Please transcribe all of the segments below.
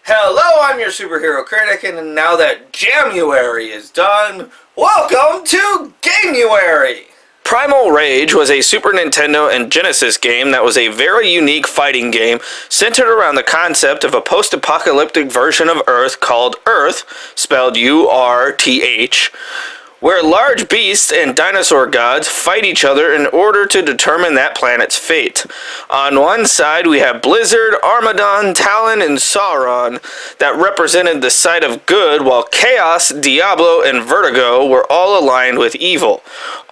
Hello, I'm your superhero critic, and now that January is done, welcome to Ganuary! Primal Rage was a Super Nintendo and Genesis game that was a very unique fighting game centered around the concept of a post-apocalyptic version of Earth called Earth, spelled U-R-T-H, where large beasts and dinosaur gods fight each other in order to determine that planet's fate. On one side we have Blizzard, Armadon, Talon, and Sauron that represented the side of good, while Chaos, Diablo, and Vertigo were all aligned with evil.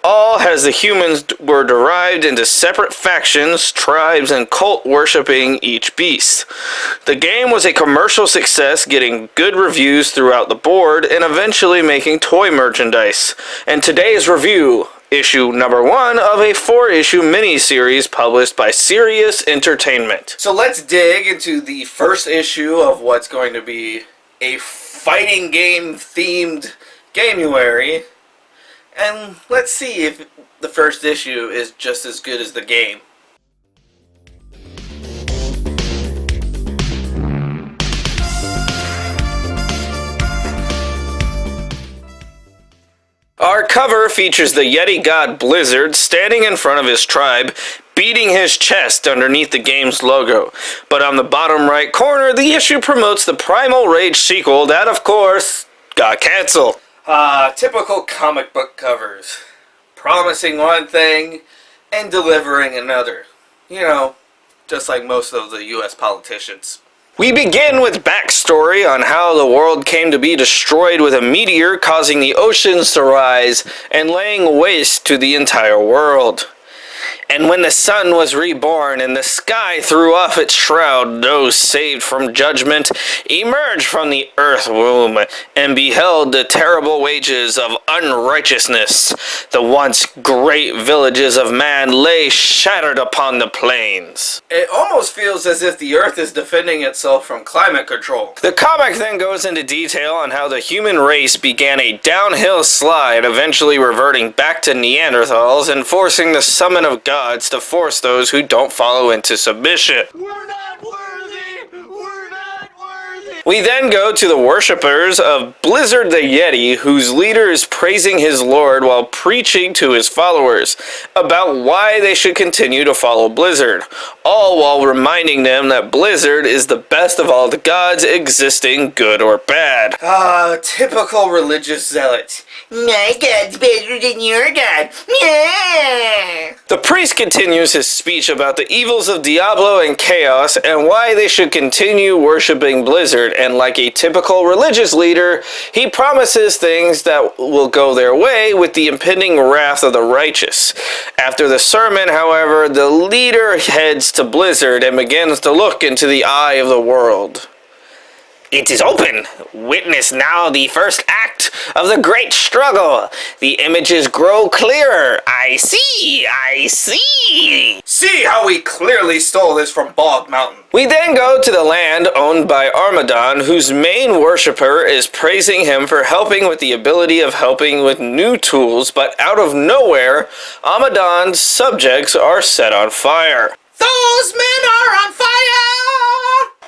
All as the humans were derived into separate factions, tribes, and cult worshipping each beast. The game was a commercial success, getting good reviews throughout the board and eventually making toy merchandise. And today's review, issue number 1 of a 4-issue mini-series published by Sirius Entertainment. So let's dig into the first issue of what's going to be a fighting game themed Ganuary. And let's see if the first issue is just as good as the game. Our cover features the Yeti god Blizzard standing in front of his tribe, beating his chest underneath the game's logo. But on the bottom right corner, the issue promotes the Primal Rage sequel that, of course, got canceled. Typical comic book covers. Promising one thing and delivering another. You know, just like most of the US politicians. We begin with backstory on how the world came to be destroyed with a meteor causing the oceans to rise and laying waste to the entire world. And when the sun was reborn and the sky threw off its shroud, those saved from judgment emerged from the earth womb and beheld the terrible wages of unrighteousness. The once great villages of man lay shattered upon the plains. It almost feels as if the earth is defending itself from climate control. The comic then goes into detail on how the human race began a downhill slide, eventually reverting back to Neanderthals and forcing the summon of gods to force those who don't follow into submission. We're not worthy! We're not worthy! We then go to the worshippers of Blizzard the Yeti, whose leader is praising his lord while preaching to his followers about why they should continue to follow Blizzard, all while reminding them that Blizzard is the best of all the gods existing, good or bad. Typical religious zealots. My God's better than your God. Yeah. The priest continues his speech about the evils of Diablo and Chaos and why they should continue worshipping Blizzard, and like a typical religious leader, he promises things that will go their way with the impending wrath of the righteous. After the sermon, however, the leader heads to Blizzard and begins to look into the eye of the world. It is open. Witness now the first act of the great struggle. The images grow clearer. I see. See how we clearly stole this from Bog Mountain. We then go to the land owned by Armadon, whose main worshipper is praising him for helping with the ability of helping with new tools, but out of nowhere, Armadon's subjects are set on fire. Those men are on fire!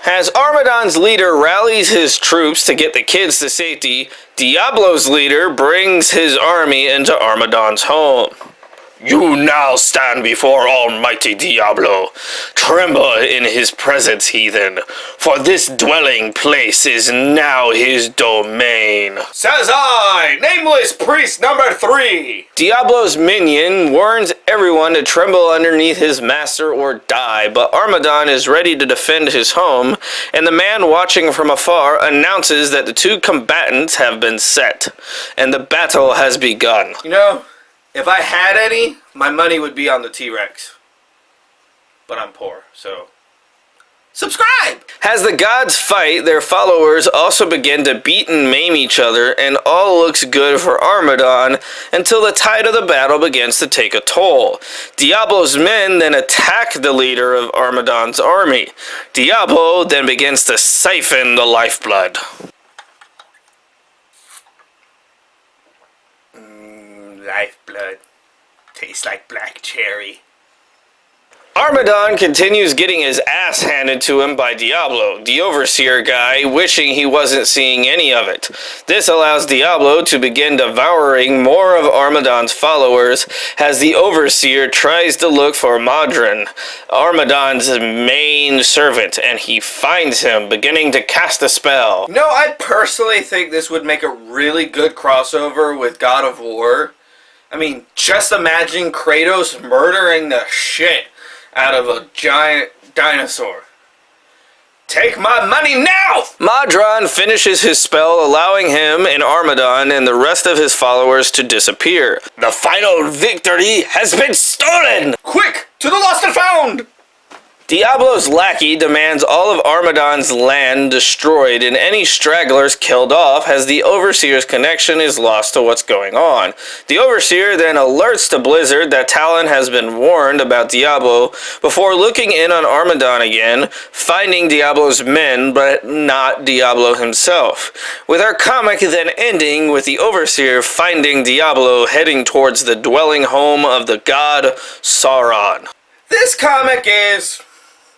As Armadon's leader rallies his troops to get the kids to safety, Diablo's leader brings his army into Armadon's home. You now stand before Almighty Diablo. Tremble in his presence, heathen, for this dwelling place is now his domain. Says I, nameless priest number 3. Diablo's minion warns everyone to tremble underneath his master or die, but Armadon is ready to defend his home, and the man watching from afar announces that the two combatants have been set, and the battle has begun. You know, if I had any, my money would be on the T-Rex. But I'm poor, so subscribe! As the gods fight, their followers also begin to beat and maim each other, and all looks good for Armadon until the tide of the battle begins to take a toll. Diablo's men then attack the leader of Armadon's army. Diablo then begins to siphon the lifeblood. Lifeblood. Tastes like black cherry. Armadon continues getting his ass handed to him by Diablo, the Overseer guy, wishing he wasn't seeing any of it. This allows Diablo to begin devouring more of Armadon's followers as the Overseer tries to look for Modron, Armadon's main servant, and he finds him beginning to cast a spell. No, I personally think this would make a really good crossover with God of War. I mean, just imagine Kratos murdering the shit out of a giant dinosaur. Take my money now! Modron finishes his spell, allowing him and Armadon and the rest of his followers to disappear. The final victory has been stolen! Quick, to the lost and found! Diablo's lackey demands all of Armadon's land destroyed and any stragglers killed off as the Overseer's connection is lost to what's going on. The Overseer then alerts to Blizzard that Talon has been warned about Diablo before looking in on Armadon again, finding Diablo's men but not Diablo himself. With our comic then ending with the Overseer finding Diablo heading towards the dwelling home of the god Sauron. This comic is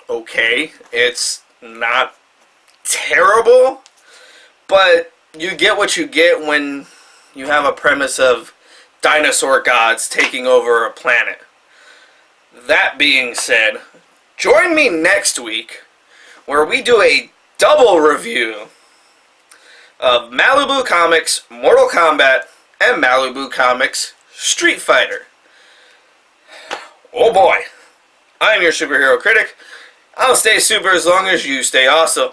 okay. It's not terrible, but you get what you get when you have a premise of dinosaur gods taking over a planet. That being said, join me next week where we do a double review of Malibu Comics Mortal Kombat and Malibu Comics Street Fighter. Oh boy. I'm your superhero critic. I'll stay super as long as you stay awesome.